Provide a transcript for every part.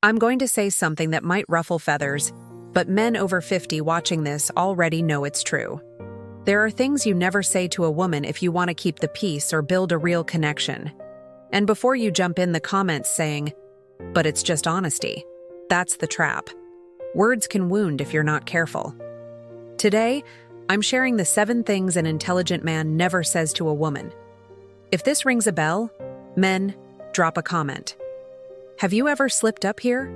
I'm going to say something that might ruffle feathers, but men over 50 watching this already know it's true. There are things you never say to a woman if you want to keep the peace or build a real connection. And before you jump in the comments saying, "But it's just honesty," that's the trap. Words can wound if you're not careful. Today, I'm sharing the 7 things an intelligent man never says to a woman. If this rings a bell, men, drop a comment. Have you ever slipped up here?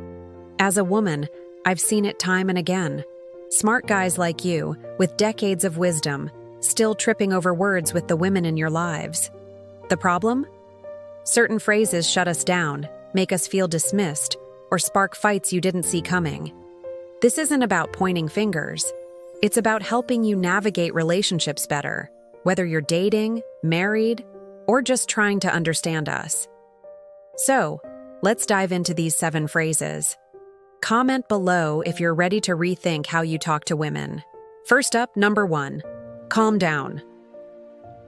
As a woman, I've seen it time and again. Smart guys like you, with decades of wisdom, still tripping over words with the women in your lives. The problem? Certain phrases shut us down, make us feel dismissed, or spark fights you didn't see coming. This isn't about pointing fingers. It's about helping you navigate relationships better, whether you're dating, married, or just trying to understand us. So, let's dive into these 7 phrases. Comment below if you're ready to rethink how you talk to women. First up, number 1. Calm down.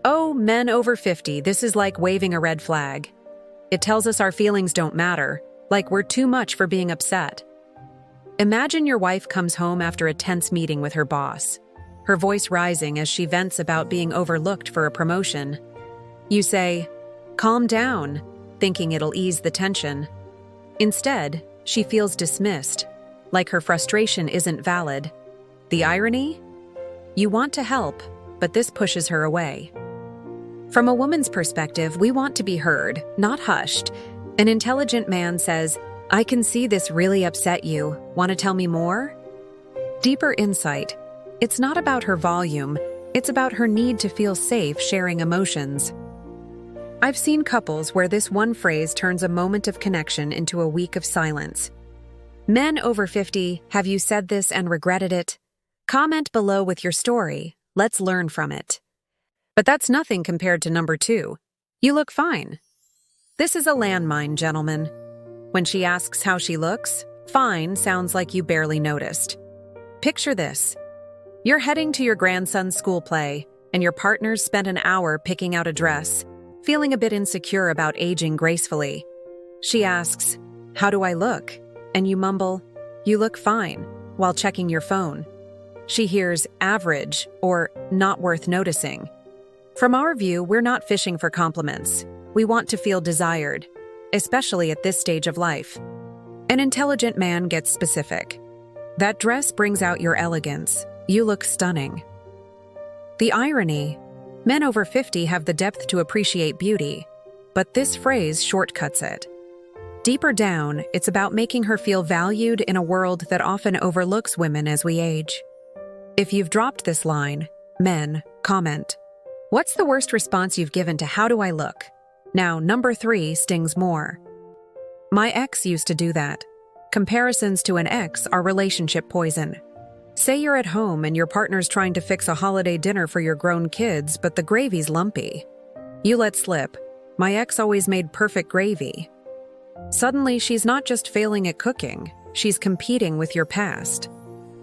Oh, men over 50, this is like waving a red flag. It tells us our feelings don't matter, like we're too much for being upset. Imagine your wife comes home after a tense meeting with her boss, her voice rising as she vents about being overlooked for a promotion. You say, "Calm down," thinking it'll ease the tension. Instead, she feels dismissed, like her frustration isn't valid. The irony? You want to help, but this pushes her away. From a woman's perspective, we want to be heard, not hushed. An intelligent man says, "I can see this really upset you. Want to tell me more?" Deeper insight. It's not about her volume, it's about her need to feel safe sharing emotions. I've seen couples where this one phrase turns a moment of connection into a week of silence. Men over 50, have you said this and regretted it? Comment below with your story. Let's learn from it. But that's nothing compared to number 2. You look fine. This is a landmine, gentlemen. When she asks how she looks, fine sounds like you barely noticed. Picture this. You're heading to your grandson's school play, and your partner's spent an hour picking out a dress, feeling a bit insecure about aging gracefully. She asks, "How do I look?" And you mumble, "You look fine," while checking your phone. She hears average or not worth noticing. From our view, we're not fishing for compliments. We want to feel desired, especially at this stage of life. An intelligent man gets specific. "That dress brings out your elegance. You look stunning." The irony: men over 50 have the depth to appreciate beauty, but this phrase shortcuts it. Deeper down, it's about making her feel valued in a world that often overlooks women as we age. If you've dropped this line, men, comment. What's the worst response you've given to "How do I look?" Now, number 3 stings more. My ex used to do that. Comparisons to an ex are relationship poison. Say you're at home and your partner's trying to fix a holiday dinner for your grown kids, but the gravy's lumpy. You let slip, "My ex always made perfect gravy." Suddenly, she's not just failing at cooking, she's competing with your past.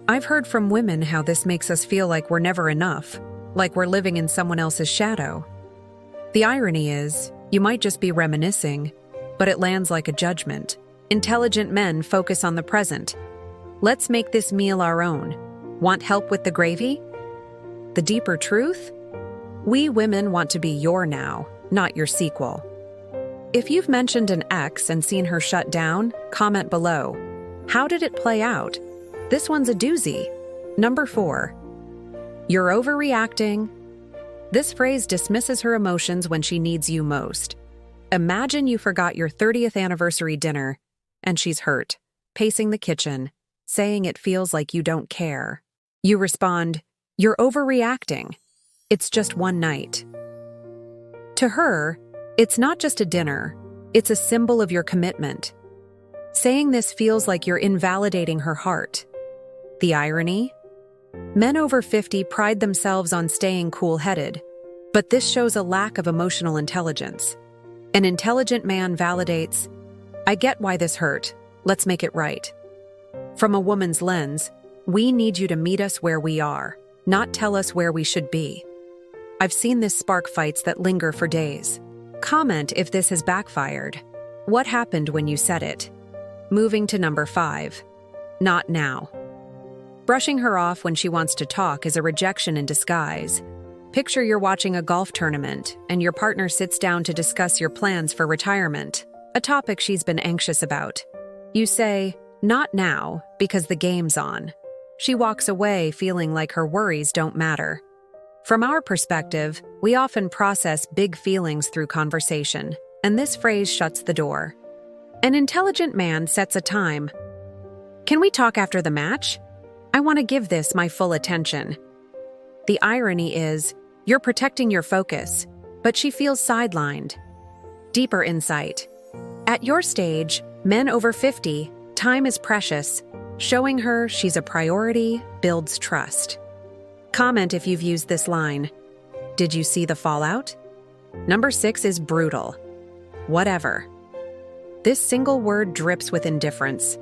I've heard from women how this makes us feel like we're never enough, like we're living in someone else's shadow. The irony is, you might just be reminiscing, but it lands like a judgment. Intelligent men focus on the present. Let's make this meal our own. Want help with the gravy? The deeper truth? We women want to be your now, not your sequel. If you've mentioned an ex and seen her shut down, comment below. How did it play out? This one's a doozy. Number 4. You're overreacting. This phrase dismisses her emotions when she needs you most. Imagine you forgot your 30th anniversary dinner, and she's hurt, pacing the kitchen, saying it feels like you don't care. You respond, "You're overreacting. It's just one night." To her, it's not just a dinner, it's a symbol of your commitment. Saying this feels like you're invalidating her heart. The irony? Men over 50 pride themselves on staying cool-headed, but this shows a lack of emotional intelligence. An intelligent man validates, "I get why this hurt. Let's make it right." From a woman's lens, we need you to meet us where we are, not tell us where we should be. I've seen this spark fights that linger for days. Comment if this has backfired. What happened when you said it? Moving to number 5. Not now. Brushing her off when she wants to talk is a rejection in disguise. Picture you're watching a golf tournament, and your partner sits down to discuss your plans for retirement, a topic she's been anxious about. You say, "Not now," because the game's on. She walks away feeling like her worries don't matter. From our perspective, we often process big feelings through conversation, and this phrase shuts the door. An intelligent man sets a time. "Can we talk after the match? I want to give this my full attention." The irony is, you're protecting your focus, but she feels sidelined. Deeper insight. At your stage, men over 50, time is precious. Showing her she's a priority builds trust. Comment if you've used this line. Did you see the fallout? Number 6 is brutal. Whatever. This single word drips with indifference.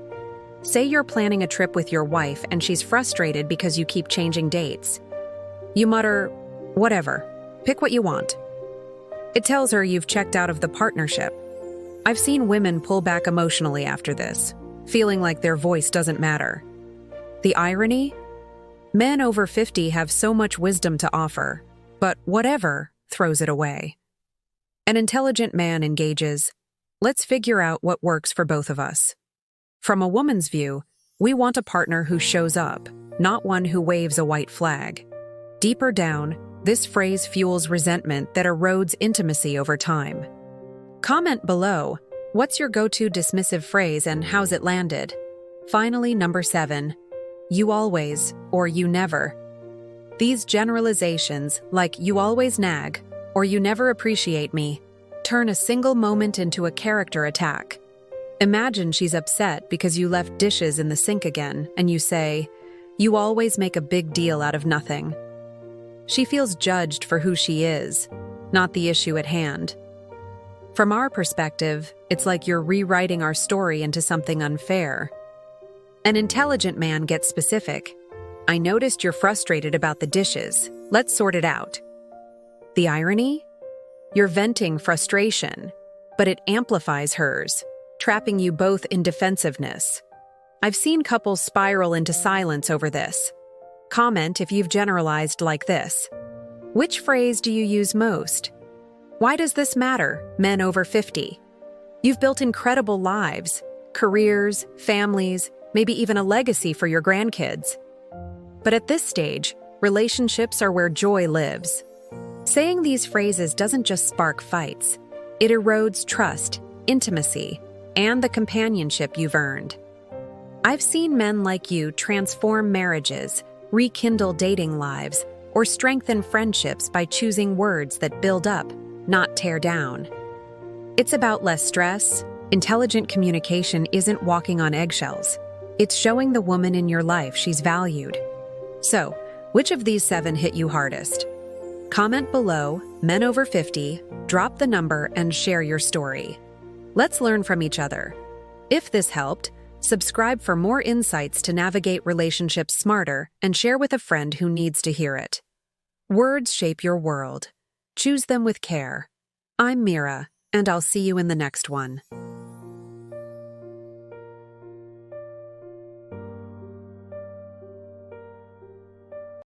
Say you're planning a trip with your wife and she's frustrated because you keep changing dates. You mutter, "Whatever, pick what you want." It tells her you've checked out of the partnership. I've seen women pull back emotionally after this, feeling like their voice doesn't matter. The irony? Men over 50 have so much wisdom to offer, but whatever throws it away. An intelligent man engages, "Let's figure out what works for both of us." From a woman's view, we want a partner who shows up, not one who waves a white flag. Deeper down, this phrase fuels resentment that erodes intimacy over time. Comment below, what's your go-to dismissive phrase and how's it landed? Finally, number 7, you always or you never. These generalizations, like "you always nag" or "you never appreciate me," turn a single moment into a character attack. Imagine she's upset because you left dishes in the sink again, and you say, "You always make a big deal out of nothing." She feels judged for who she is, not the issue at hand. From our perspective, it's like you're rewriting our story into something unfair. An intelligent man gets specific. "I noticed you're frustrated about the dishes. Let's sort it out." The irony? You're venting frustration, but it amplifies hers, trapping you both in defensiveness. I've seen couples spiral into silence over this. Comment if you've generalized like this. Which phrase do you use most? Why does this matter, men over 50? You've built incredible lives, careers, families, maybe even a legacy for your grandkids. But at this stage, relationships are where joy lives. Saying these phrases doesn't just spark fights. It erodes trust, intimacy, and the companionship you've earned. I've seen men like you transform marriages, rekindle dating lives, or strengthen friendships by choosing words that build up, not tear down. It's about less stress. Intelligent communication isn't walking on eggshells. It's showing the woman in your life she's valued. So, which of these 7 hit you hardest? Comment below, men over 50, drop the number, and share your story. Let's learn from each other. If this helped, subscribe for more insights to navigate relationships smarter and share with a friend who needs to hear it. Words shape your world. Choose them with care. I'm Mira, and I'll see you in the next one.